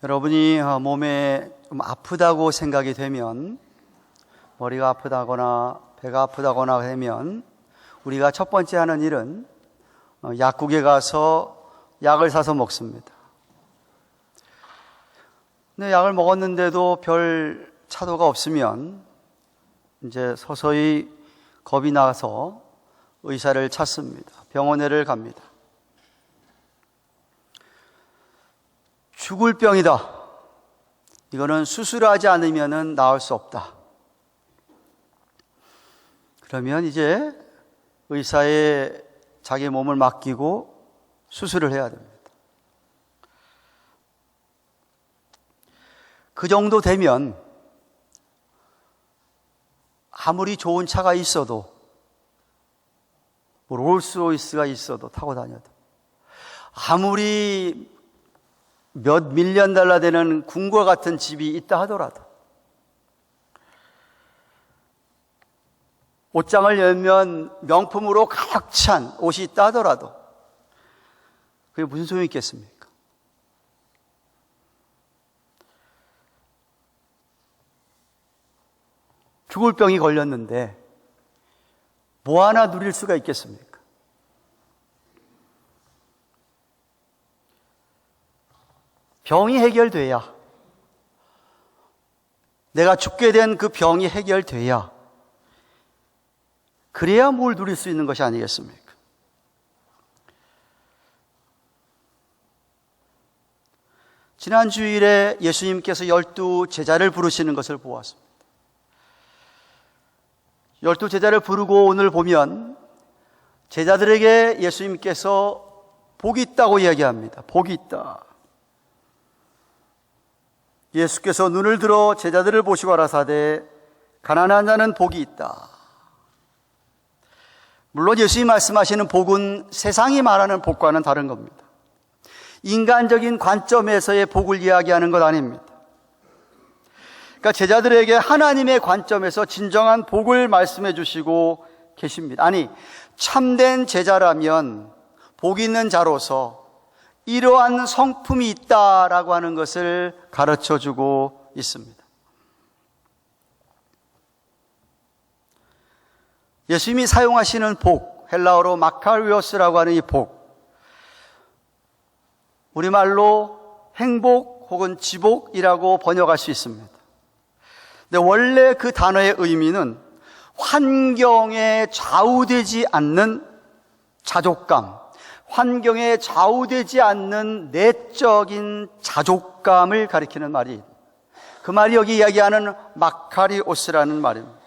여러분이 몸에 좀 아프다고 생각이 되면, 머리가 아프다거나 배가 아프다거나 되면 우리가 첫 번째 하는 일은 약국에 가서 약을 사서 먹습니다. 근데 약을 먹었는데도 별 차도가 없으면 이제 서서히 겁이 나서 의사를 찾습니다. 병원에를 갑니다. 죽을 병이다. 이거는 수술하지 않으면 나을 수 없다. 그러면 이제 의사에 자기 몸을 맡기고 수술을 해야 됩니다. 그 정도 되면 아무리 좋은 차가 있어도, 롤스로이스가 있어도 타고 다녀도, 아무리 몇 밀리언 달러 되는 궁궐 같은 집이 있다 하더라도, 옷장을 열면 명품으로 가득 찬 옷이 있다 하더라도 그게 무슨 소용이 있겠습니까? 죽을 병이 걸렸는데 뭐 하나 누릴 수가 있겠습니까? 병이 해결돼야, 내가 죽게 된 그 병이 해결돼야, 그래야 뭘 누릴 수 있는 것이 아니겠습니까? 지난 주일에 예수님께서 12 제자를 부르시는 것을 보았습니다. 12 제자를 부르고 오늘 보면 제자들에게 예수님께서 복이 있다고 이야기합니다. 복이 있다. 예수께서 눈을 들어 제자들을 보시고 가라사대 가난한 자는 복이 있다. 물론 예수님이 말씀하시는 복은 세상이 말하는 복과는 다른 겁니다. 인간적인 관점에서의 복을 이야기하는 것 아닙니다. 그러니까 제자들에게 하나님의 관점에서 진정한 복을 말씀해 주시고 계십니다. 아니, 참된 제자라면 복 있는 자로서 이러한 성품이 있다라고 하는 것을 가르쳐 주고 있습니다. 예수님이 사용하시는 복, 헬라어로 마카리오스라고 하는 이 복, 우리말로 행복 혹은 지복이라고 번역할 수 있습니다. 근데 원래 그 단어의 의미는 환경에 좌우되지 않는 자족감, 환경에 좌우되지 않는 내적인 자족감을 가리키는 말이, 그 말이 여기 이야기하는 마카리오스라는 말입니다.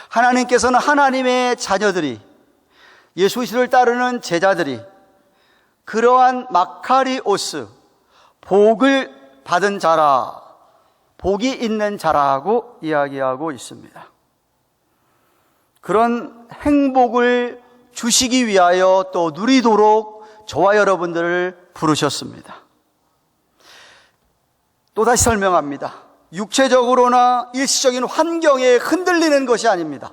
하나님께서는 하나님의 자녀들이, 예수 그리스도를 따르는 제자들이 그러한 마카리오스, 복을 받은 자라, 복이 있는 자라고 이야기하고 있습니다. 그런 행복을 주시기 위하여 또 누리도록 저와 여러분들을 부르셨습니다. 또다시 설명합니다. 육체적으로나 일시적인 환경에 흔들리는 것이 아닙니다.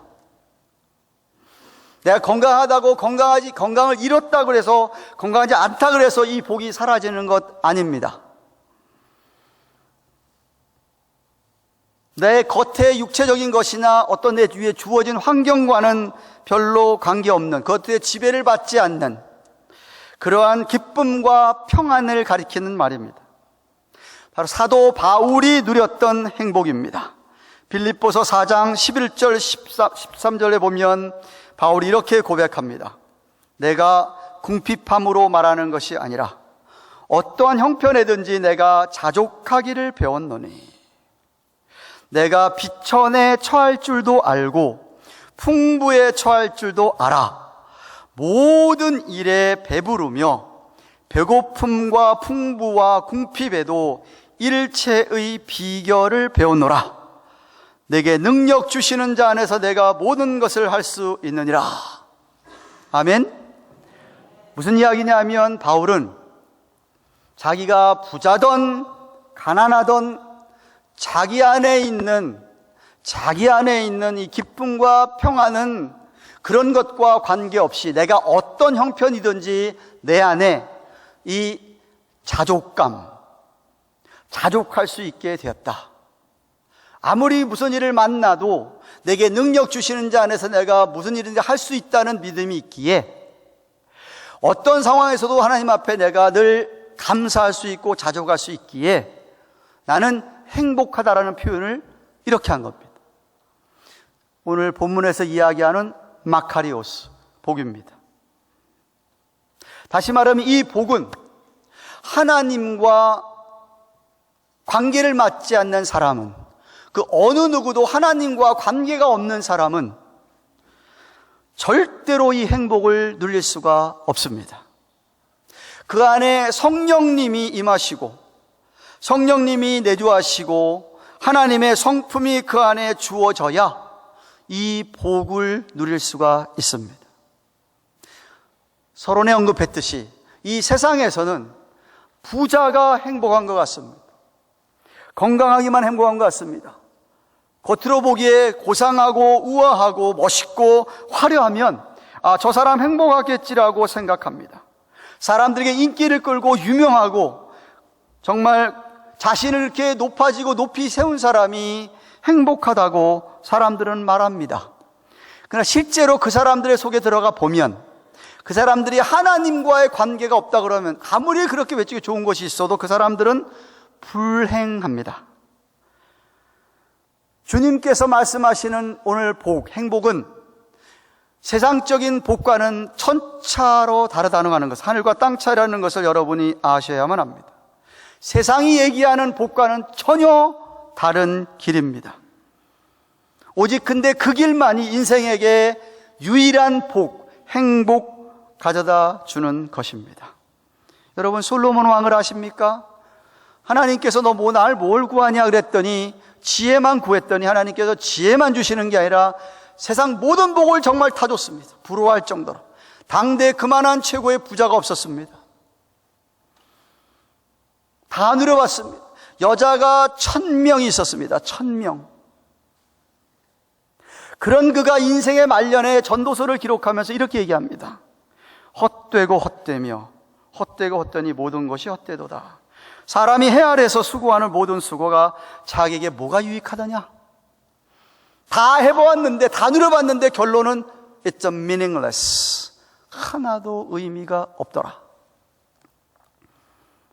내가 건강하다고 건강을 잃었다고 해서, 건강하지 않다고 해서 이 복이 사라지는 것 아닙니다. 내 겉에 육체적인 것이나 어떤 내 위에 주어진 환경과는 별로 관계없는, 겉에 지배를 받지 않는 그러한 기쁨과 평안을 가리키는 말입니다. 바로 사도 바울이 누렸던 행복입니다. 빌립보서 4장 11절 13절에 보면 바울이 이렇게 고백합니다. 내가 궁핍함으로 말하는 것이 아니라 어떠한 형편에든지 내가 자족하기를 배웠노니, 내가 비천에 처할 줄도 알고 풍부에 처할 줄도 알아. 모든 일에 배부르며 배고픔과 풍부와 궁핍에도 일체의 비결을 배웠노라. 내게 능력 주시는 자 안에서 내가 모든 것을 할 수 있느니라. 아멘. 무슨 이야기냐면 바울은 자기가 부자던 가난하던 자기 안에 있는 이 기쁨과 평안은 그런 것과 관계없이 내가 어떤 형편이든지 내 안에 이 자족감, 자족할 수 있게 되었다. 아무리 무슨 일을 만나도 내게 능력 주시는 자 안에서 내가 무슨 일인지 할 수 있다는 믿음이 있기에 어떤 상황에서도 하나님 앞에 내가 늘 감사할 수 있고 자족할 수 있기에 나는 행복하다라는 표현을 이렇게 한 겁니다. 오늘 본문에서 이야기하는 마카리오스, 복입니다. 다시 말하면 이 복은 하나님과 관계를 맺지 않는 사람은, 그 어느 누구도 하나님과 관계가 없는 사람은 절대로 이 행복을 누릴 수가 없습니다. 그 안에 성령님이 임하시고 성령님이 내주하시고 하나님의 성품이 그 안에 주어져야 이 복을 누릴 수가 있습니다. 서론에 언급했듯이 이 세상에서는 부자가 행복한 것 같습니다. 건강하기만 행복한 것 같습니다. 겉으로 보기에 고상하고 우아하고 멋있고 화려하면 저 사람 행복하겠지라고 생각합니다. 사람들에게 인기를 끌고 유명하고 정말 자신을 이렇게 높아지고 높이 세운 사람이 행복하다고 사람들은 말합니다. 그러나 실제로 그 사람들의 속에 들어가 보면 그 사람들이 하나님과의 관계가 없다 그러면 아무리 그렇게 외적에 좋은 것이 있어도 그 사람들은 불행합니다. 주님께서 말씀하시는 오늘 복, 행복은 세상적인 복과는 천차로 다르다는 것, 하늘과 땅 차이라는 것을 여러분이 아셔야만 합니다. 세상이 얘기하는 복과는 전혀 다른 길입니다. 오직 근데 그 길만이 인생에게 유일한 복, 행복 가져다 주는 것입니다. 여러분, 솔로몬 왕을 아십니까? 하나님께서 너 날 뭘 구하냐 그랬더니 지혜만 구했더니 하나님께서 지혜만 주시는 게 아니라 세상 모든 복을 정말 다 줬습니다. 부러워할 정도로. 당대 그만한 최고의 부자가 없었습니다. 다 누려봤습니다. 여자가 1000명이 있었습니다. 1000명. 그런 그가 인생의 말년에 전도서를 기록하면서 이렇게 얘기합니다. 헛되고 헛되며 헛되고 헛되니 모든 것이 헛되도다. 사람이 해 아래서 수고하는 모든 수고가 자기에게 뭐가 유익하더냐? 다 해보았는데, 다 누려봤는데 결론은 It's meaningless. 하나도 의미가 없더라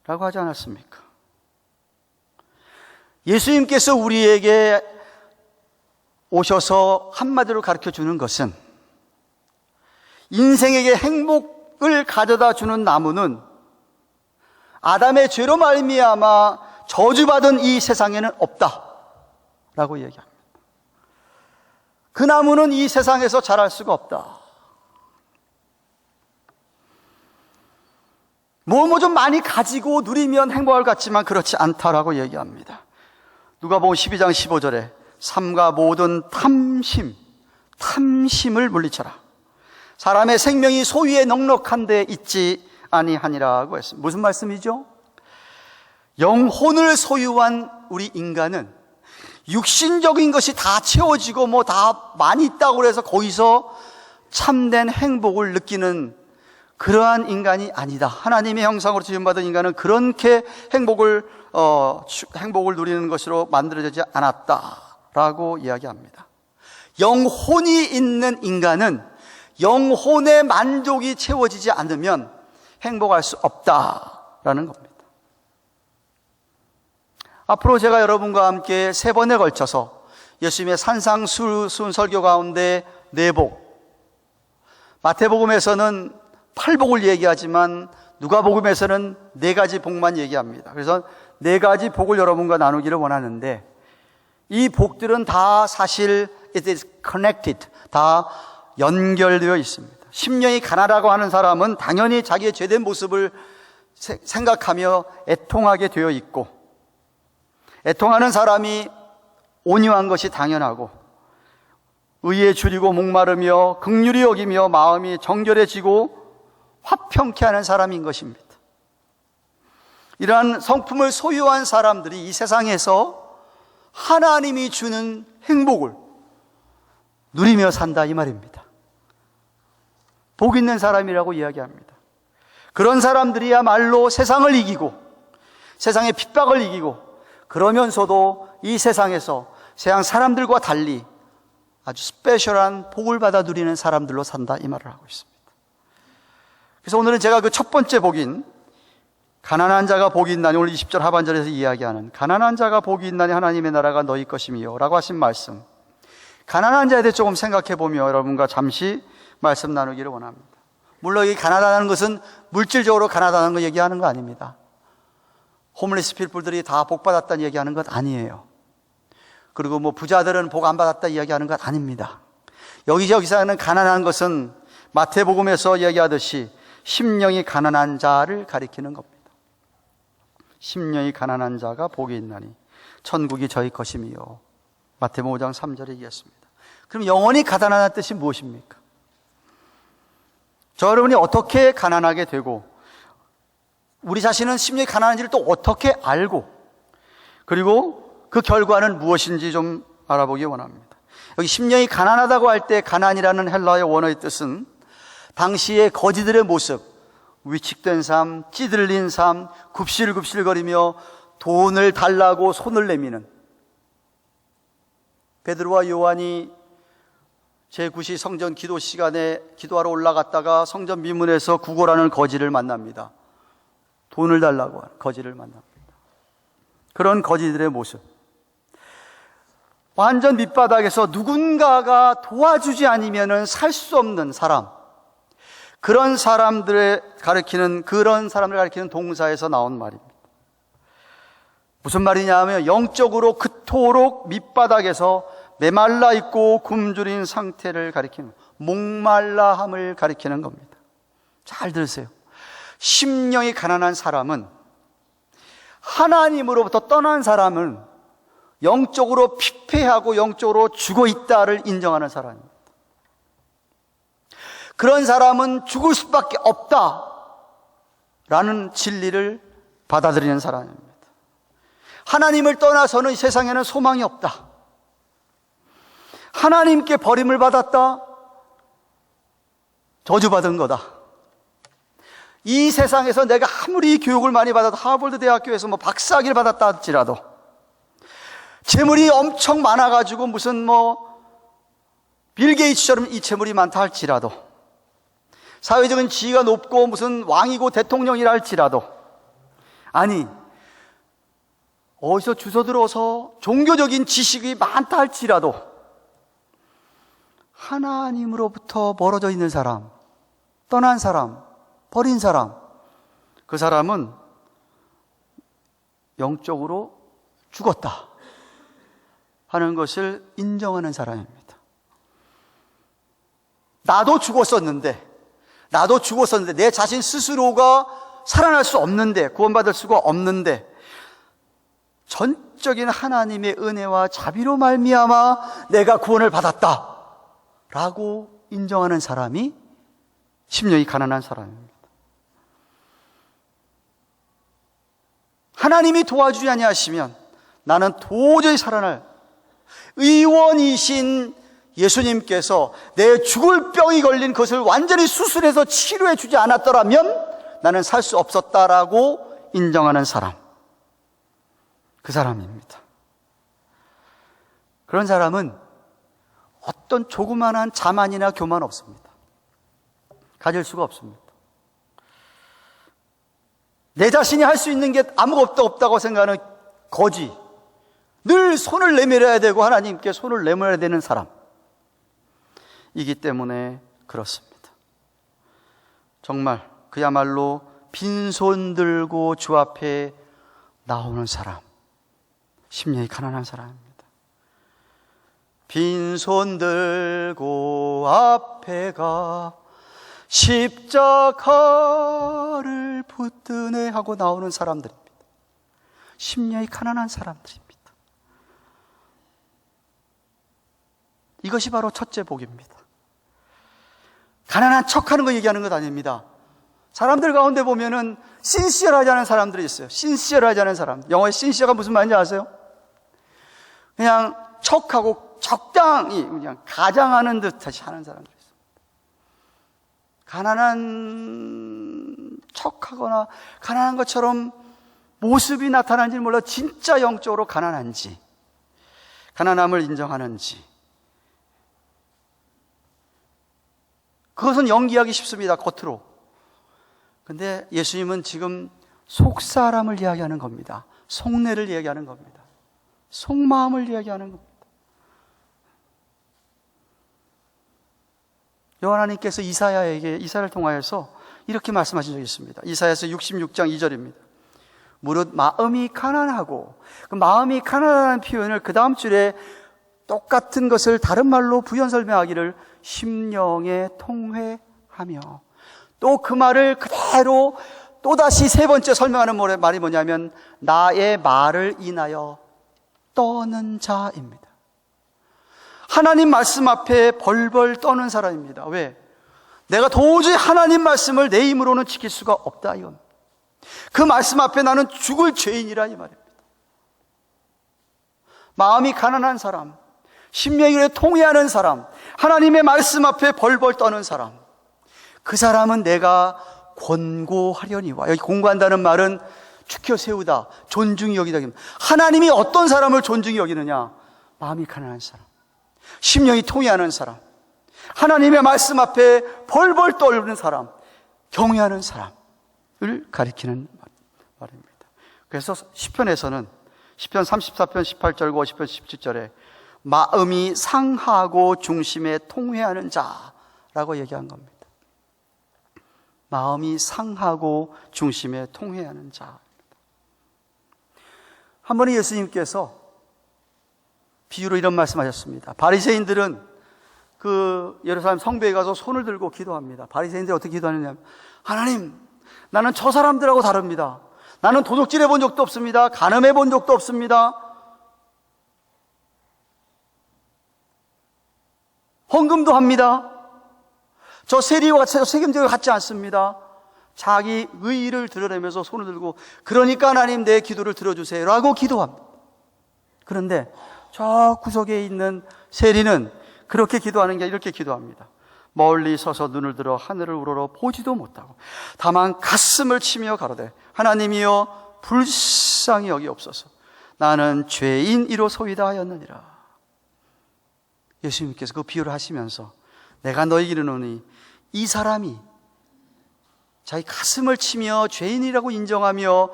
라고 하지 않았습니까? 예수님께서 우리에게 오셔서 한마디로 가르쳐 주는 것은 인생에게 행복을 가져다 주는 나무는 아담의 죄로 말미암아 저주받은 이 세상에는 없다라고 얘기합니다. 그 나무는 이 세상에서 자랄 수가 없다. 뭐 좀 많이 가지고 누리면 행복할 것 같지만 그렇지 않다라고 얘기합니다. 누가복음 12장 15절에 삼가 모든 탐심을 물리쳐라. 사람의 생명이 소유에 넉넉한 데 있지 아니하니라고 했습니다. 무슨 말씀이죠? 영혼을 소유한 우리 인간은 육신적인 것이 다 채워지고 뭐 다 많이 있다고 해서 거기서 참된 행복을 느끼는 그러한 인간이 아니다. 하나님의 형상으로 지음받은 인간은 그렇게 행복을 누리는 것으로 만들어지지 않았다라고 이야기합니다. 영혼이 있는 인간은 영혼의 만족이 채워지지 않으면 행복할 수 없다라는 겁니다. 앞으로 제가 여러분과 함께 3번에 걸쳐서 예수님의 산상수훈 설교 가운데 4복, 마태복음에서는 8복을 얘기하지만 누가복음에서는 4가지 복만 얘기합니다. 그래서 4가지 복을 여러분과 나누기를 원하는데 이 복들은 다 사실 it is connected, 다 연결되어 있습니다. 심령이 가난하다고 하는 사람은 당연히 자기의 죄된 모습을 생각하며 애통하게 되어 있고, 애통하는 사람이 온유한 것이 당연하고, 의에 줄이고 목마르며 긍휼히 여기며 마음이 정결해지고 화평케 하는 사람인 것입니다. 이러한 성품을 소유한 사람들이 이 세상에서 하나님이 주는 행복을 누리며 산다 이 말입니다. 복 있는 사람이라고 이야기합니다. 그런 사람들이야말로 세상을 이기고 세상의 핍박을 이기고 그러면서도 이 세상에서 세상 사람들과 달리 아주 스페셜한 복을 받아 누리는 사람들로 산다, 이 말을 하고 있습니다. 그래서 오늘은 제가 그 첫 번째 복인 가난한 자가 복이 있나니, 오늘 20절 하반절에서 이야기하는 가난한 자가 복이 있나니 하나님의 나라가 너희 것임이요 라고 하신 말씀, 가난한 자에 대해 조금 생각해 보며 여러분과 잠시 말씀 나누기를 원합니다. 물론 이 가난하다는 것은 물질적으로 가난하다는 거 얘기하는 거 아닙니다. 홈리스 피플들이 다 복 받았다는 얘기하는 것 아니에요. 그리고 뭐 부자들은 복 안 받았다 이야기하는 것 아닙니다. 여기서 하는 가난한 것은 마태복음에서 얘기하듯이 심령이 가난한 자를 가리키는 겁니다. 심령이 가난한 자가 복이 있나니 천국이 저희 것임이요. 마태복음 5장 3절에 얘기했습니다. 그럼 영원히 가난하다는 뜻이 무엇입니까? 저 여러분이 어떻게 가난하게 되고, 우리 자신은 심령이 가난한지를 또 어떻게 알고, 그리고 그 결과는 무엇인지 좀 알아보기 원합니다. 여기 심령이 가난하다고 할 때 가난이라는 헬라어의 원어의 뜻은 당시의 거지들의 모습, 위축된 삶, 찌들린 삶, 굽실굽실거리며 돈을 달라고 손을 내미는, 베드로와 요한이 제9시 성전 기도 시간에 기도하러 올라갔다가 성전 미문에서 구걸하는 거지를 만납니다. 돈을 달라고 하는 거지를 만납니다. 그런 거지들의 모습, 완전 밑바닥에서 누군가가 도와주지 않으면 살 수 없는 사람, 그런 사람들을 가리키는 동사에서 나온 말입니다. 무슨 말이냐 하면 영적으로 그토록 밑바닥에서 메말라 있고 굶주린 상태를 가리키는, 목말라함을 가리키는 겁니다. 잘 들으세요. 심령이 가난한 사람은, 하나님으로부터 떠난 사람은 영적으로 피폐하고 영적으로 죽어 있다를 인정하는 사람입니다. 그런 사람은 죽을 수밖에 없다라는 진리를 받아들이는 사람입니다. 하나님을 떠나서는 이 세상에는 소망이 없다. 하나님께 버림을 받았다, 저주받은 거다. 이 세상에서 내가 아무리 교육을 많이 받아도, 하버드 대학교에서 뭐 박사학위를 받았다 할지라도, 재물이 엄청 많아가지고 무슨 빌 게이츠처럼 이 재물이 많다 할지라도, 사회적인 지위가 높고 무슨 왕이고 대통령이라 할지라도, 아니 어디서 주워 들어서 종교적인 지식이 많다 할지라도, 하나님으로부터 멀어져 있는 사람, 떠난 사람, 버린 사람, 그 사람은 영적으로 죽었다 하는 것을 인정하는 사람입니다. 나도 죽었었는데 내 자신 스스로가 살아날 수 없는데, 구원받을 수가 없는데, 전적인 하나님의 은혜와 자비로 말미암아 내가 구원을 받았다 라고 인정하는 사람이 심령이 가난한 사람입니다. 하나님이 도와주지 아니하시면 나는 도저히 살아날, 의원이신 예수님께서 내 죽을 병이 걸린 것을 완전히 수술해서 치료해 주지 않았더라면 나는 살 수 없었다라고 인정하는 사람, 그 사람입니다. 그런 사람은 어떤 조그만한 자만이나 교만 없습니다. 가질 수가 없습니다. 내 자신이 할 수 있는 게 아무것도 없다고 생각하는 거지, 늘 손을 내밀어야 되고 하나님께 손을 내밀어야 되는 사람이기 때문에 그렇습니다. 정말 그야말로 빈손 들고 주 앞에 나오는 사람, 심령이 가난한 사람입니다. 빈손 들고 앞에 가 십자가를 붙드네 하고 나오는 사람들입니다. 심령이 가난한 사람들입니다. 이것이 바로 첫째 복입니다. 가난한 척하는 거 얘기하는 것 아닙니다. 사람들 가운데 보면은 신시어하지 않은 사람들이 있어요. 신시어하지 않은 사람. 영어의 신시어가 무슨 말인지 아세요? 그냥 척하고 적당히 그냥 가장하는 듯이 하는 사람들이 있어요. 가난한 척하거나 가난한 것처럼 모습이 나타나는지 몰라 진짜 영적으로 가난한지, 가난함을 인정하는지, 그것은 연기하기 쉽습니다, 겉으로. 근데 예수님은 지금 속사람을 이야기하는 겁니다. 속내를 이야기하는 겁니다. 속마음을 이야기하는 겁니다. 여호와님께서 이사야를 통하여서 이렇게 말씀하신 적이 있습니다. 이사야서 66장 2절입니다. 무릇 마음이 가난하고, 그 마음이 가난하다는 표현을 그 다음 줄에 똑같은 것을 다른 말로 부연 설명하기를 심령에 통회하며, 또 그 말을 그대로 또다시 세 번째 설명하는 말이 뭐냐면 나의 말을 인하여 떠는 자입니다. 하나님 말씀 앞에 벌벌 떠는 사람입니다. 왜? 내가 도저히 하나님 말씀을 내 힘으로는 지킬 수가 없다, 이건. 그 말씀 앞에 나는 죽을 죄인이라, 이 말입니다. 마음이 가난한 사람, 심령이 통회하는 사람, 하나님의 말씀 앞에 벌벌 떠는 사람, 그 사람은 내가 권고하려니와, 여기 권고한다는 말은 축혀 세우다, 존중히 여기다. 하나님이 어떤 사람을 존중히 여기느냐? 마음이 가난한 사람, 심령이 통회하는 사람, 하나님의 말씀 앞에 벌벌 떠는 사람, 경외하는 사람을 가리키는 말입니다. 그래서 시편에서는 시편 34편 18절과 50편 17절에 마음이 상하고 중심에 통회하는 자라고 얘기한 겁니다. 마음이 상하고 중심에 통회하는 자. 한 번에 예수님께서 비유로 이런 말씀하셨습니다. 바리새인들은 그 예루살렘 성배에 가서 손을 들고 기도합니다. 바리새인들이 어떻게 기도하느냐? 하나님, 나는 저 사람들하고 다릅니다. 나는 도둑질해 본 적도 없습니다. 간음해 본 적도 없습니다. 헌금도 합니다. 저 세리와 세금제와 같지 않습니다. 자기 의의를 드러내면서 손을 들고, 그러니까 하나님 내 기도를 들어주세요 라고 기도합니다. 그런데 저 구석에 있는 세리는 그렇게 기도하는 게 이렇게 기도합니다. 멀리 서서 눈을 들어 하늘을 우러러 보지도 못하고 다만 가슴을 치며 가로되 하나님이여 불쌍히 여기옵소서. 나는 죄인이로소이다 하였느니라. 예수님께서 그 비유를 하시면서 내가 너희에게 이르노니, 이 사람이 자기 가슴을 치며 죄인이라고 인정하며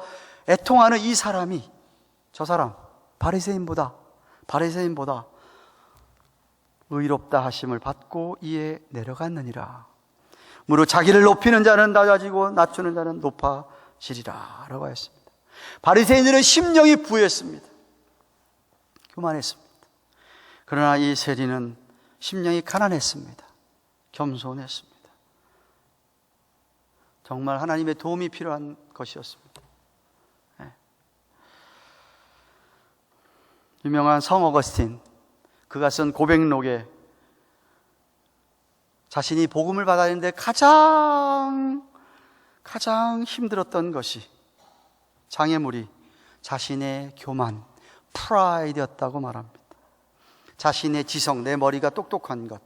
애통하는 이 사람이, 저 사람 바리새인보다 의롭다 하심을 받고 이에 내려갔느니라. 무릇 자기를 높이는 자는 낮아지고 낮추는 자는 높아지리라 라고 하였습니다. 바리새인들은 심령이 부했습니다. 교만했습니다. 그러나 이 세리는 심령이 가난했습니다. 겸손했습니다. 정말 하나님의 도움이 필요한 것이었습니다. 네. 유명한 성 어거스틴, 그가 쓴 고백록에 자신이 복음을 받아야 하는데 가장 힘들었던 것이, 장애물이 자신의 교만, 프라이드였다고 말합니다. 자신의 지성, 내 머리가 똑똑한 것,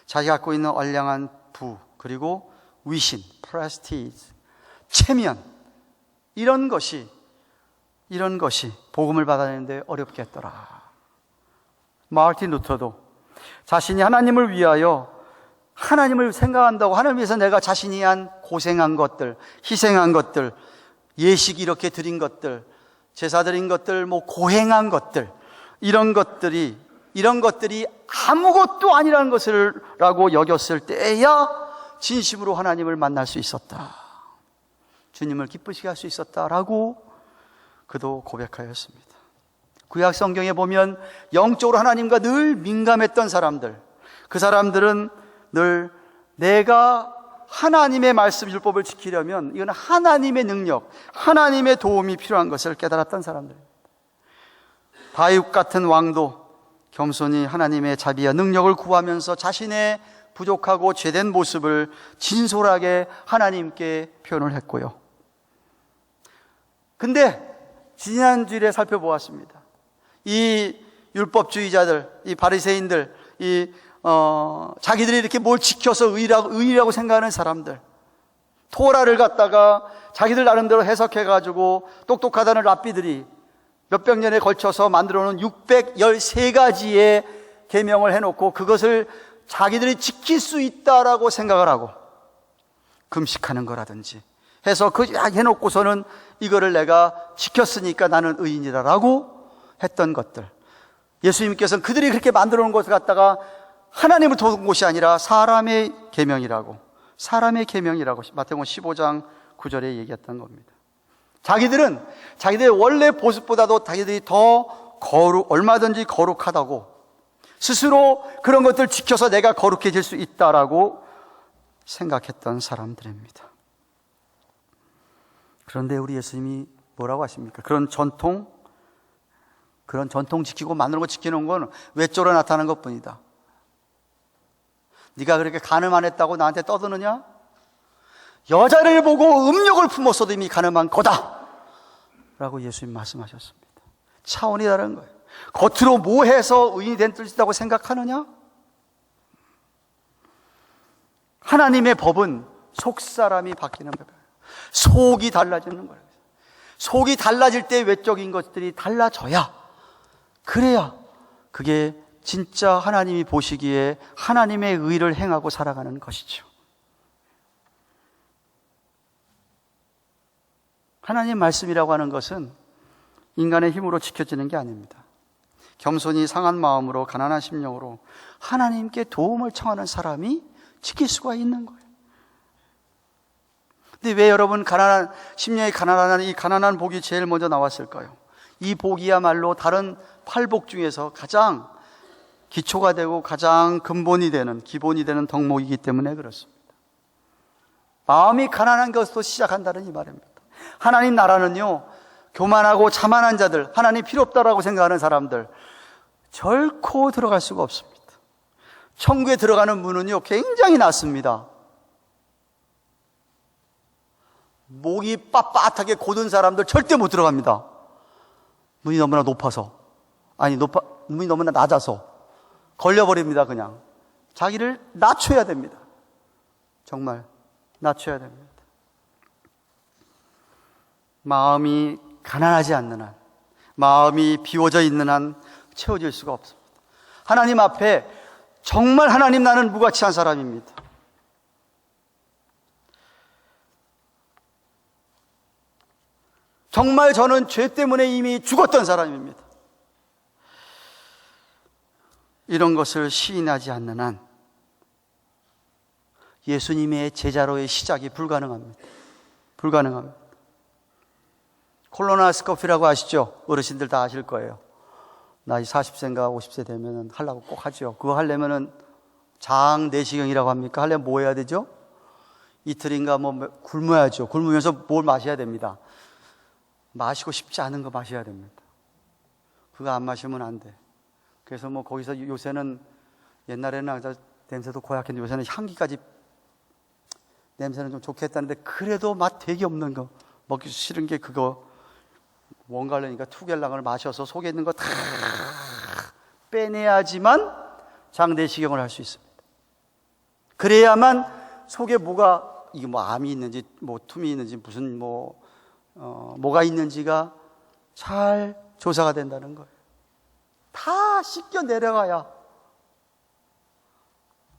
자기가 갖고 있는 얼량한 부, 그리고 위신, 프레스티지, 체면, 이런 것이 복음을 받아내는데 어렵게 했더라. 마르틴 루터도 자신이 하나님을 위하여, 하나님을 생각한다고, 하나님을 위해서 내가 자신이 한 고생한 것들, 희생한 것들, 예식 이렇게 드린 것들, 제사 드린 것들, 고행한 것들, 이런 것들이 아무것도 아니라는 것이라고 여겼을 때에야 진심으로 하나님을 만날 수 있었다, 주님을 기쁘시게 할 수 있었다라고 그도 고백하였습니다. 구약 성경에 보면 영적으로 하나님과 늘 민감했던 사람들, 그 사람들은 늘 내가 하나님의 말씀, 율법을 지키려면 이건 하나님의 능력, 하나님의 도움이 필요한 것을 깨달았던 사람들입니다. 다윗 같은 왕도 겸손히 하나님의 자비와 능력을 구하면서 자신의 부족하고 죄된 모습을 진솔하게 하나님께 표현을 했고요. 근데 지난주일에 살펴보았습니다. 이 율법주의자들, 이 바리새인들, 자기들이 이렇게 뭘 지켜서 의라고 생각하는 사람들, 토라를 갖다가 자기들 나름대로 해석해가지고 똑똑하다는 랍비들이 몇백 년에 걸쳐서 만들어놓은 613가지의 계명을 해놓고 그것을 자기들이 지킬 수 있다라고 생각을 하고 금식하는 거라든지 해서 그 해놓고서는 이거를 내가 지켰으니까 나는 의인이라고 했던 것들, 예수님께서는 그들이 그렇게 만들어 놓은 것을 갖다가 하나님을 도운 것이 아니라 사람의 계명이라고 마태복음 15장 9절에 얘기했던 겁니다. 자기들은 자기들의 원래 모습보다도 자기들이 더 얼마든지 거룩하다고 스스로 그런 것들을 지켜서 내가 거룩해질 수 있다라고 생각했던 사람들입니다. 그런데 우리 예수님이 뭐라고 하십니까? 그런 전통 지키고 만드는 거 지키는 건 외적으로 나타나는 것뿐이다. 네가 그렇게 간음 안 했다고 나한테 떠드느냐? 여자를 보고 음욕을 품었어도 이미 간음한 거다 라고 예수님 말씀하셨습니다. 차원이 다른 거예요. 겉으로 뭐해서 의인이 된 뜻이라고 생각하느냐? 하나님의 법은 속사람이 바뀌는 법이에요. 속이 달라지는 거예요. 속이 달라질 때 외적인 것들이 달라져야, 그래야 그게 진짜 하나님이 보시기에 하나님의 의를 행하고 살아가는 것이죠. 하나님 말씀이라고 하는 것은 인간의 힘으로 지켜지는 게 아닙니다. 겸손히 상한 마음으로 가난한 심령으로 하나님께 도움을 청하는 사람이 지킬 수가 있는 거예요. 근데 왜 여러분 심령이 가난한 이 가난한 복이 제일 먼저 나왔을까요? 이 복이야말로 다른 8복 중에서 가장 기초가 되고 가장 근본이 되는, 기본이 되는 덕목이기 때문에 그렇습니다. 마음이 가난한 것으로 시작한다는 이 말입니다. 하나님 나라는요, 교만하고 자만한 자들, 하나님 필요 없다라고 생각하는 사람들 결코 들어갈 수가 없습니다. 천국에 들어가는 문은요 굉장히 낮습니다. 목이 빳빳하게 곧은 사람들 절대 못 들어갑니다. 문이 너무나 높아서, 문이 너무나 낮아서 걸려버립니다. 그냥 자기를 낮춰야 됩니다. 정말 낮춰야 됩니다. 마음이 가난하지 않는 한, 마음이 비워져 있는 한 채워질 수가 없습니다. 하나님 앞에 정말 하나님 나는 무가치한 사람입니다. 정말 저는 죄 때문에 이미 죽었던 사람입니다. 이런 것을 시인하지 않는 한 예수님의 제자로의 시작이 불가능합니다. 콜로노스코피라고 아시죠? 어르신들 다 아실 거예요. 나이 40세인가 50세 되면 하려고 꼭 하죠. 그거 하려면은 장 내시경이라고 합니까? 하려면 뭐 해야 되죠? 이틀인가 굶어야죠. 굶으면서 뭘 마셔야 됩니다. 마시고 싶지 않은 거 마셔야 됩니다. 그거 안 마시면 안 돼. 그래서 거기서 요새는, 옛날에는 냄새도 고약했는데 요새는 향기까지, 냄새는 좀 좋게 했다는데 그래도 맛 되게 없는 거, 먹기 싫은 게 그거, 원갈래니까 투겔랑을 마셔서 속에 있는 거 다 빼내야지만 장내시경을 할 수 있습니다. 그래야만 속에 뭐가, 이게 암이 있는지 툼이 있는지 무슨 뭐가 있는지가 잘 조사가 된다는 거예요. 다 씻겨 내려가야,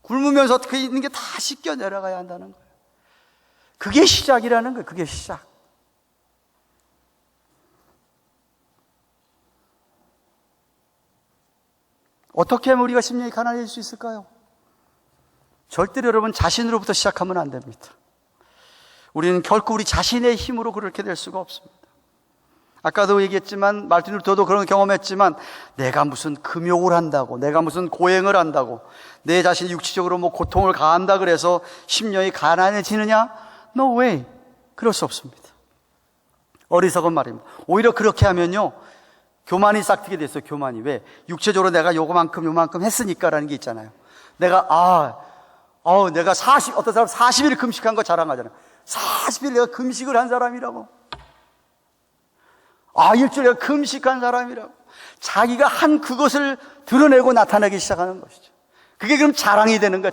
굶으면서 그 있는 게 다 씻겨 내려가야 한다는 거예요. 그게 시작이라는 거예요. 그게 시작. 어떻게 하면 우리가 심령이 가난해질 수 있을까요? 절대로 여러분 자신으로부터 시작하면 안 됩니다. 우리는 결코 우리 자신의 힘으로 그렇게 될 수가 없습니다. 아까도 얘기했지만, 마르틴 루터도 그런 경험했지만, 내가 무슨 금욕을 한다고, 내가 무슨 고행을 한다고, 내 자신이 육체적으로 고통을 가한다 그래서 심령이 가난해지느냐? No way. 그럴 수 없습니다. 어리석은 말입니다. 오히려 그렇게 하면요, 교만이 싹트게 됐어요. 교만이. 왜? 육체적으로 내가 요만큼 했으니까라는 게 있잖아요. 내가 어떤 사람 40일 금식한 거 자랑하잖아요. 40일 내가 금식을 한 사람이라고. 일주일 내가 금식한 사람이라고. 자기가 한 그것을 드러내고 나타내기 시작하는 것이죠. 그게 그럼 자랑이 되는 거야,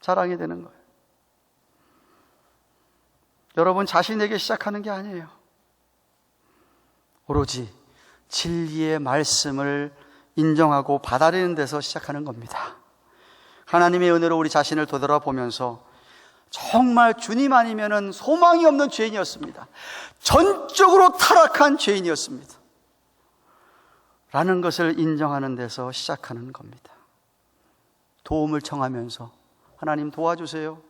자랑이 되는 거예요. 여러분 자신에게 시작하는 게 아니에요. 오로지 진리의 말씀을 인정하고 받아들이는 데서 시작하는 겁니다. 하나님의 은혜로 우리 자신을 되돌아보면서 정말 주님 아니면은 소망이 없는 죄인이었습니다. 전적으로 타락한 죄인이었습니다. 라는 것을 인정하는 데서 시작하는 겁니다. 도움을 청하면서 하나님 도와주세요.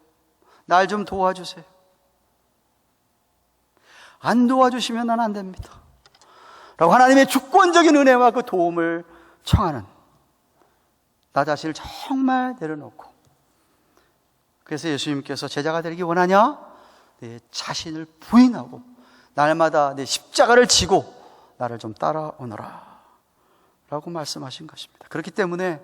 날 좀 도와주세요. 안 도와주시면 난 안 됩니다. 라고 하나님의 주권적인 은혜와 그 도움을 청하는, 나 자신을 정말 내려놓고, 그래서 예수님께서 제자가 되기 원하냐? 내 자신을 부인하고 날마다 내 십자가를 지고 나를 좀 따라오너라 라고 말씀하신 것입니다. 그렇기 때문에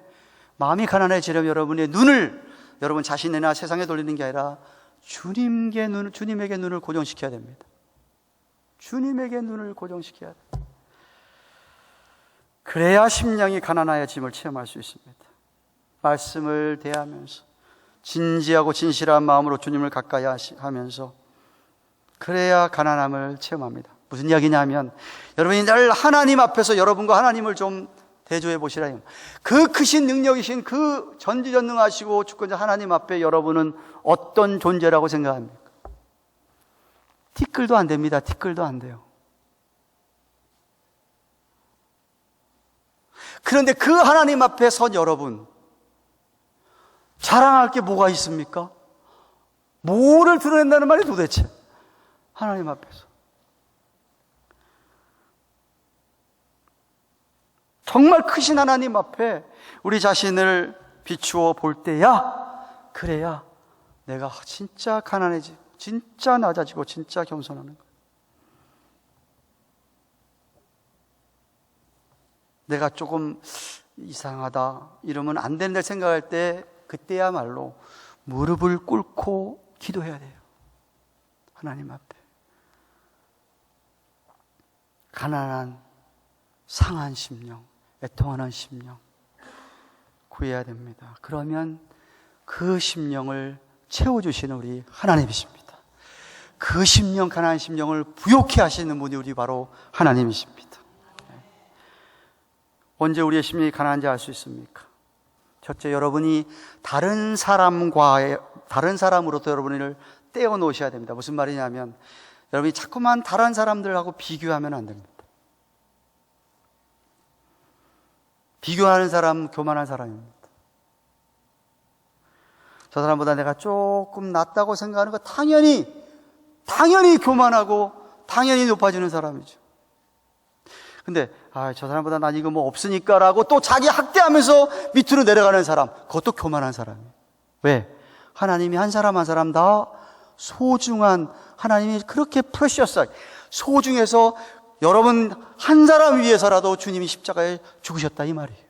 마음이 가난해지려면 여러분의 눈을 여러분 자신이나 세상에 돌리는 게 아니라 주님에게 눈을 고정시켜야 됩니다. 주님에게 눈을 고정시켜야 됩니다. 그래야 심령이 가난해짐을 체험할 수 있습니다. 말씀을 대하면서 진지하고 진실한 마음으로 주님을 가까이 하면서 그래야 가난함을 체험합니다. 무슨 이야기냐 하면 여러분이 늘 하나님 앞에서 여러분과 하나님을 좀 대조해 보시라. 그 크신 능력이신 그 전지전능하시고 주권자 하나님 앞에 여러분은 어떤 존재라고 생각합니까? 티끌도 안 됩니다. 티끌도 안 돼요. 그런데 그 하나님 앞에 선 여러분, 자랑할 게 뭐가 있습니까? 뭐를 드러낸다는 말이 도대체? 하나님 앞에서. 정말 크신 하나님 앞에 우리 자신을 비추어 볼 때야, 그래야 내가 진짜 가난해지고, 진짜 낮아지고, 진짜 겸손하는 거예요. 내가 조금 이상하다, 이러면 안 된다 생각할 때, 그때야말로 무릎을 꿇고 기도해야 돼요. 하나님 앞에. 가난한, 상한 심령, 애통하는 심령 구해야 됩니다. 그러면 그 심령을 채워주시는 우리 하나님이십니다. 그 심령, 가난한 심령을 부욕해 하시는 분이 우리 바로 하나님이십니다. 언제 우리의 심령이 가난한지 알 수 있습니까? 첫째, 여러분이 다른 사람으로부터 여러분을 떼어 놓으셔야 됩니다. 무슨 말이냐면 여러분이 자꾸만 다른 사람들하고 비교하면 안 됩니다. 비교하는 사람 교만한 사람입니다. 저 사람보다 내가 조금 낫다고 생각하는 거 당연히 교만하고 당연히 높아지는 사람이죠. 근데 저 사람보다 난 이거 뭐 없으니까 라고 또 자기 학대하면서 밑으로 내려가는 사람, 그것도 교만한 사람이에요. 왜? 하나님이 한 사람 한 사람 다 소중한, 하나님이 그렇게 프레셔스하게 소중해서 여러분 한 사람 위해서라도 주님이 십자가에 죽으셨다 이 말이에요.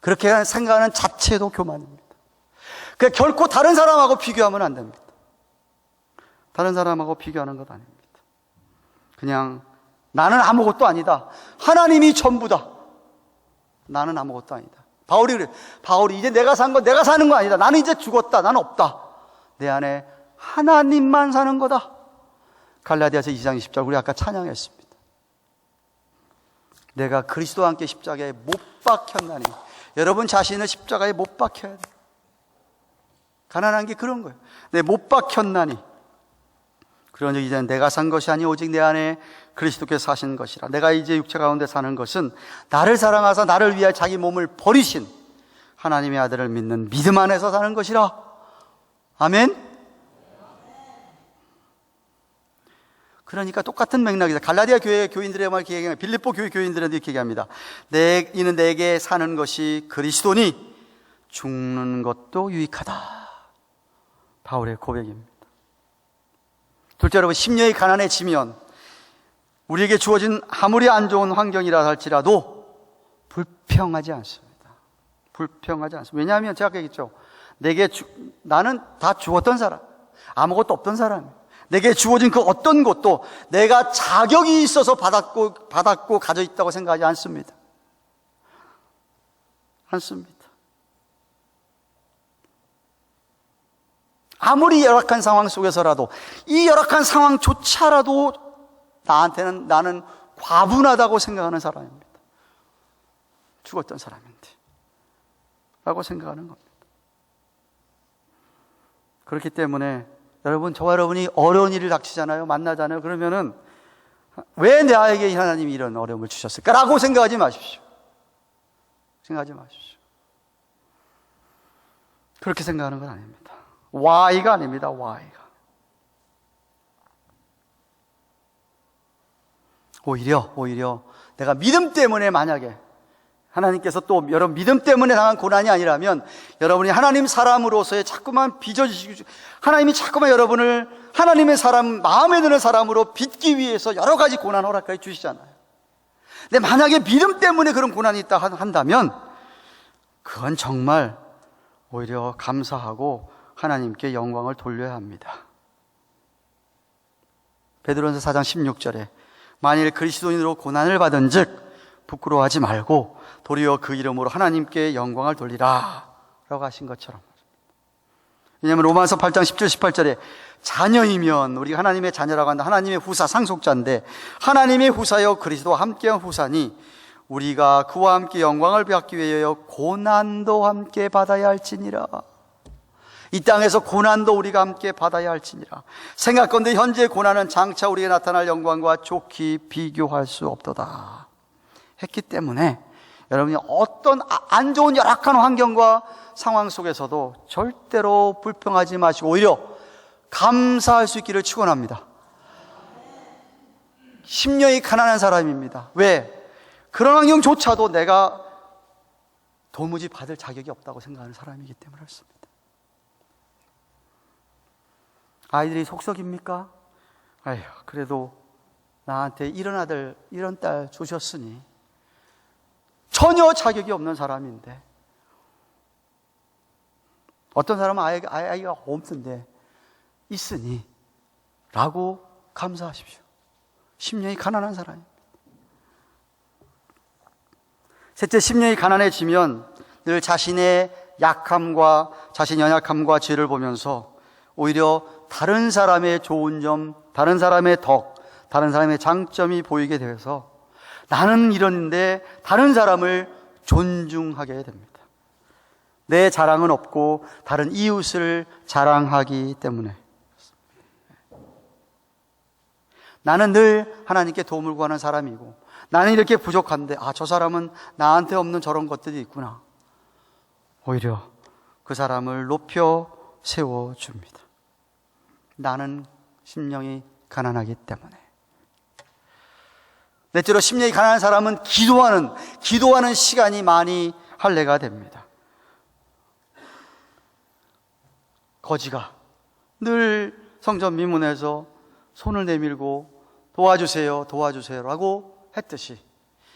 그렇게 생각하는 자체도 교만입니다. 그러니까 결코 다른 사람하고 비교하면 안 됩니다. 다른 사람하고 비교하는 것 아닙니다. 그냥 나는 아무것도 아니다. 하나님이 전부다. 나는 아무것도 아니다. 바울이 그래. 바울이 이제 내가 산 건 내가 사는 거 아니다. 나는 이제 죽었다. 나는 없다. 내 안에 하나님만 사는 거다. 갈라디아서 2장 20절 우리 아까 찬양했습니다. 내가 그리스도와 함께 십자가에 못 박혔나니. 여러분 자신을 십자가에 못 박혀야 돼. 가난한 게 그런 거예요. 내 못 박혔나니. 그러니 이제는 내가 산 것이 아니 오직 내 안에 그리스도께서 사신 것이라. 내가 이제 육체 가운데 사는 것은 나를 사랑하사 나를 위하여 자기 몸을 버리신 하나님의 아들을 믿는 믿음 안에서 사는 것이라. 아멘. 그러니까 똑같은 맥락이다. 갈라디아 교회 교인들의 말 이렇게 얘기합니다. 빌립보 교회 교인들한테 이렇게 얘기합니다. 이는 내게 사는 것이 그리스도니 죽는 것도 유익하다. 바울의 고백입니다. 둘째, 여러분, 심령이 가난해지면 우리에게 주어진 아무리 안 좋은 환경이라 할지라도 불평하지 않습니다. 불평하지 않습니다. 왜냐하면 제가 아까 얘기했죠. 나는 다 죽었던 사람, 아무것도 없던 사람이에요. 내게 주어진 그 어떤 것도 내가 자격이 있어서 받았고 가져 있다고 생각하지 않습니다. 아무리 열악한 상황 속에서라도, 이 열악한 상황조차라도 나는 과분하다고 생각하는 사람입니다. 죽었던 사람인데 라고 생각하는 겁니다. 그렇기 때문에 여러분, 저와 여러분이 어려운 일을 닥치잖아요. 만나잖아요. 그러면은 왜 나에게 하나님이 이런 어려움을 주셨을까라고 생각하지 마십시오. 생각하지 마십시오. 그렇게 생각하는 건 아닙니다. why가 아닙니다. why가. 오히려 내가 믿음 때문에, 만약에 하나님께서 또 여러분 믿음 때문에 당한 고난이 아니라면, 여러분이 하나님 사람으로서의 자꾸만 빚어주시고, 하나님이 자꾸만 여러분을 하나님의 사람, 마음에 드는 사람으로 빚기 위해서 여러 가지 고난 허락까지 주시잖아요. 근데 만약에 믿음 때문에 그런 고난이 있다 한다면, 그건 정말 오히려 감사하고 하나님께 영광을 돌려야 합니다. 베드로전서 4장 16절에 만일 그리스도인으로 고난을 받은 즉 부끄러워하지 말고 도리어 그 이름으로 하나님께 영광을 돌리라 라고 하신 것처럼. 왜냐하면 로마서 8장 10절 18절에 자녀이면, 우리가 하나님의 자녀라고 한다, 하나님의 후사, 상속자인데 하나님의 후사여 그리스도와 함께한 후사니 우리가 그와 함께 영광을 받기 위하여 고난도 함께 받아야 할지니라. 이 땅에서 고난도 우리가 함께 받아야 할지니라. 생각건대 현재의 고난은 장차 우리에게 나타날 영광과 좋게 비교할 수 없도다 했기 때문에, 여러분이 어떤 안 좋은 열악한 환경과 상황 속에서도 절대로 불평하지 마시고 오히려 감사할 수 있기를 축원합니다. 심령이 가난한 사람입니다. 왜? 그런 환경조차도 내가 도무지 받을 자격이 없다고 생각하는 사람이기 때문에 그렇습니다. 아이들이 속썩입니까? 아휴, 그래도 나한테 이런 아들, 이런 딸 주셨으니 전혀 자격이 없는 사람인데, 어떤 사람은 아이가 없는데 있으니 라고 감사하십시오. 심령이 가난한 사람입니다. 셋째, 심령이 가난해지면 늘 자신의 약함과 자신의 연약함과 죄를 보면서 오히려 다른 사람의 좋은 점, 다른 사람의 덕, 다른 사람의 장점이 보이게 되어서 나는 이런데 다른 사람을 존중하게 됩니다. 내 자랑은 없고 다른 이웃을 자랑하기 때문에. 나는 늘 하나님께 도움을 구하는 사람이고, 나는 이렇게 부족한데 저 사람은 나한테 없는 저런 것들이 있구나. 오히려 그 사람을 높여 세워줍니다. 나는 심령이 가난하기 때문에. 넷째로, 심령이 가난한 사람은 기도하는 시간이 많이 할례가 됩니다. 거지가 늘 성전 미문에서 손을 내밀고 도와주세요, 도와주세요라고 했듯이,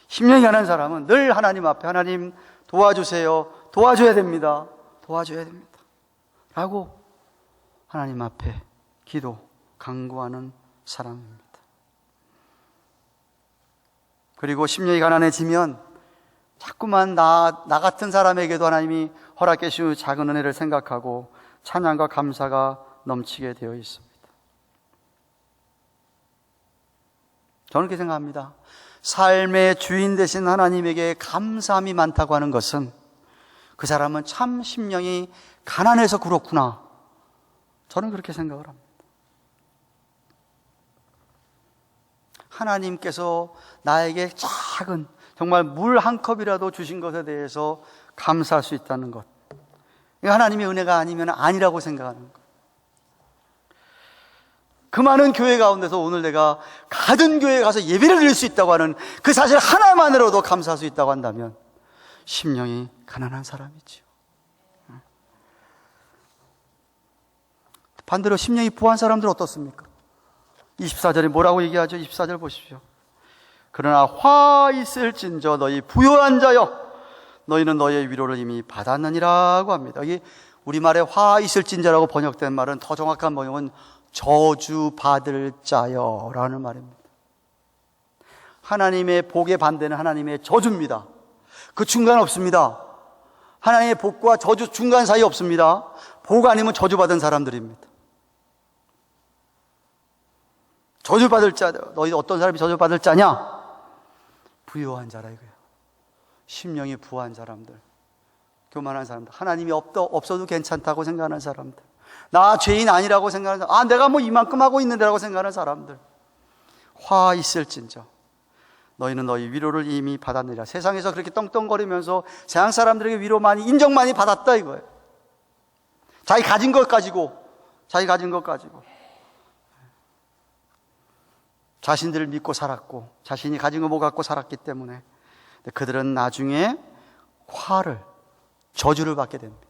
심령이 가난한 사람은 늘 하나님 앞에 하나님 도와주세요, 도와줘야 됩니다, 도와줘야 됩니다 라고 하나님 앞에 간구하는 사람입니다. 그리고 심령이 가난해지면 자꾸만 나 같은 사람에게도 하나님이 허락해 주신 작은 은혜를 생각하고 찬양과 감사가 넘치게 되어 있습니다. 저는 그렇게 생각합니다. 삶의 주인 되신 하나님에게 감사함이 많다고 하는 것은 그 사람은 참 심령이 가난해서 그렇구나, 저는 그렇게 생각을 합니다. 하나님께서 나에게 작은, 정말 물 한 컵이라도 주신 것에 대해서 감사할 수 있다는 것, 이거 하나님의 은혜가 아니면 아니라고 생각하는 것. 그 많은 교회 가운데서 오늘 내가 가든 교회에 가서 예배를 드릴 수 있다고 하는 그 사실 하나만으로도 감사할 수 있다고 한다면 심령이 가난한 사람이지요. 반대로 심령이 부한 사람들은 어떻습니까? 24절에 뭐라고 얘기하죠? 24절 보십시오. 그러나 화 있을진저 너희 부요한 자여 너희는 너희의 위로를 이미 받았느니라고 합니다. 여기 우리말에 화 있을진저라고 번역된 말은, 더 정확한 번역은 저주받을 자여 라는 말입니다. 하나님의 복의 반대는 하나님의 저주입니다. 그 중간 없습니다. 하나님의 복과 저주 중간 사이 없습니다. 복 아니면 저주받은 사람들입니다. 저주받을 자, 너희 어떤 사람이 저주받을 자냐? 부요한 자라 이거예요. 심령이 부한 사람들, 교만한 사람들, 하나님이 없어도 괜찮다고 생각하는 사람들, 나 죄인 아니라고 생각하는 사람들, 내가 뭐 이만큼 하고 있는데라고 생각하는 사람들, 화 있을진저 너희는 너희 위로를 이미 받았느니라. 세상에서 그렇게 떵떵거리면서 세상 사람들에게 위로 많이, 인정 많이 받았다 이거예요. 자기 가진 것 가지고 자신들을 믿고 살았고, 자신이 가진 거 못 갖고 살았기 때문에 그들은 나중에 화를, 저주를 받게 됩니다.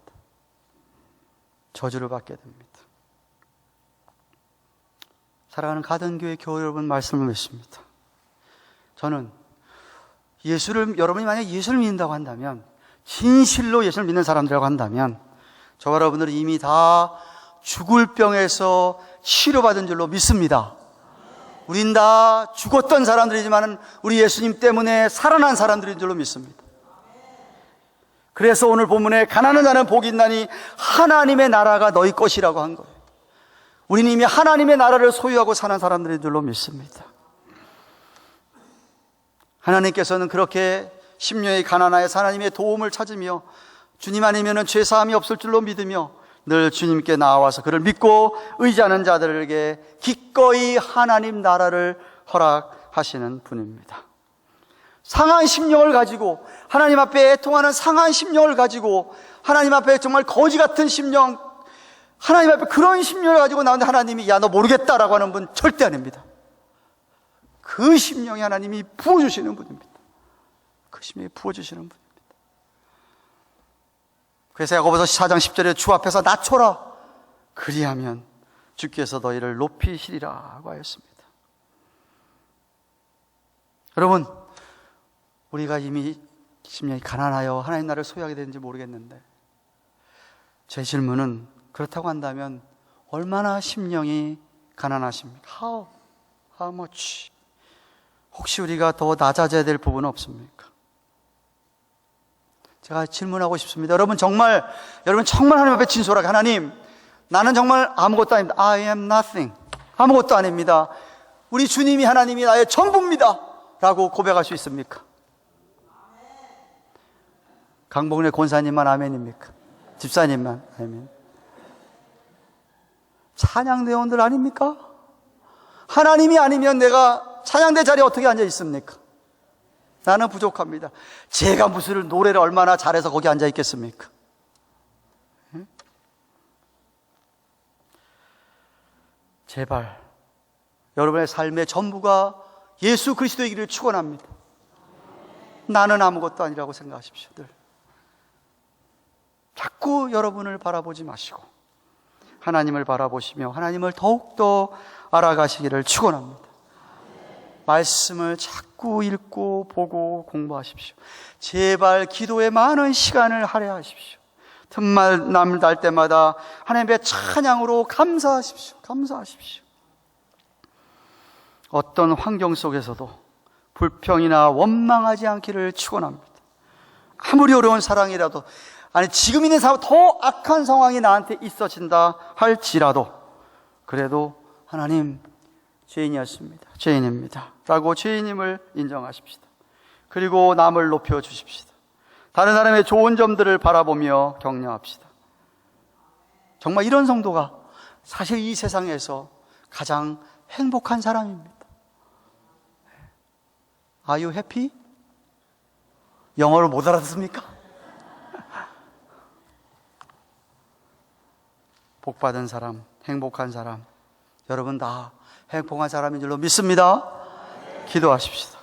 저주를 받게 됩니다. 사랑하는 가든교회 교회 여러분, 말씀을 맺습니다. 저는 여러분이 만약 예수를 믿는다고 한다면, 진실로 예수를 믿는 사람들이라고 한다면, 저와 여러분들은 이미 다 죽을 병에서 치료받은 줄로 믿습니다. 우린 다 죽었던 사람들이지만 우리 예수님 때문에 살아난 사람들인 줄로 믿습니다. 그래서 오늘 본문에 가난한 자는 복이 있나니 하나님의 나라가 너희 것이라고 한 거예요. 우리는 이미 하나님의 나라를 소유하고 사는 사람들인 줄로 믿습니다. 하나님께서는 그렇게 심령이 가난하여 하나님의 도움을 찾으며 주님 아니면 죄사함이 없을 줄로 믿으며 늘 주님께 나와서 그를 믿고 의지하는 자들에게 기꺼이 하나님 나라를 허락하시는 분입니다. 상한 심령을 가지고, 하나님 앞에 애통하는 상한 심령을 가지고, 하나님 앞에 정말 거지 같은 심령, 하나님 앞에 그런 심령을 가지고 나오는데 하나님이 야, 너 모르겠다라고 하는 분 절대 아닙니다. 그 심령이 하나님이 부어주시는 분입니다. 그 심령이 부어주시는 분입니다. 그래서 야고보서 4장 10절에 주 앞에서 낮춰라, 그리하면 주께서 너희를 높이시리라고 하였습니다. 여러분, 우리가 이미 심령이 가난하여 하나님 나라를 소유하게 되는지 모르겠는데, 제 질문은 그렇다고 한다면 얼마나 심령이 가난하십니까? How much? 혹시 우리가 더 낮아져야 될 부분은 없습니까? 제가 질문하고 싶습니다. 여러분 정말 하나님 앞에 진솔하게, 하나님, 나는 정말 아무것도 아닙니다. I am nothing. 아무것도 아닙니다. 우리 주님이, 하나님이 나의 전부입니다 라고 고백할 수 있습니까? 강복래 권사님만 아멘입니까? 집사님만 아멘. 찬양대원들 아닙니까? 하나님이 아니면 내가 찬양대 자리에 어떻게 앉아 있습니까? 나는 부족합니다. 제가 무슨 노래를 얼마나 잘해서 거기 앉아 있겠습니까? 제발 여러분의 삶의 전부가 예수 그리스도이기를 축원합니다. 나는 아무것도 아니라고 생각하십시오. 늘 자꾸 여러분을 바라보지 마시고 하나님을 바라보시며 하나님을 더욱더 알아가시기를 축원합니다. 말씀을 자꾸 읽고 보고 공부하십시오. 제발 기도에 많은 시간을 할애하십시오. 틈만 날 때마다 하나님의 찬양으로 감사하십시오. 감사하십시오. 어떤 환경 속에서도 불평이나 원망하지 않기를 축원합니다. 아무리 어려운 사랑이라도, 아니 지금 있는 상황, 더 악한 상황이 나한테 있어진다 할지라도, 그래도 하나님 죄인이었습니다, 죄인입니다 라고 죄인임을 인정하십시다. 그리고 남을 높여주십시다. 다른 사람의 좋은 점들을 바라보며 격려합시다. 정말 이런 성도가 사실 이 세상에서 가장 행복한 사람입니다. Are you happy? 영어를 못 알아듣습니까? 복받은 사람, 행복한 사람, 여러분 다 행복한 사람인 줄로 믿습니다. 기도하십시다.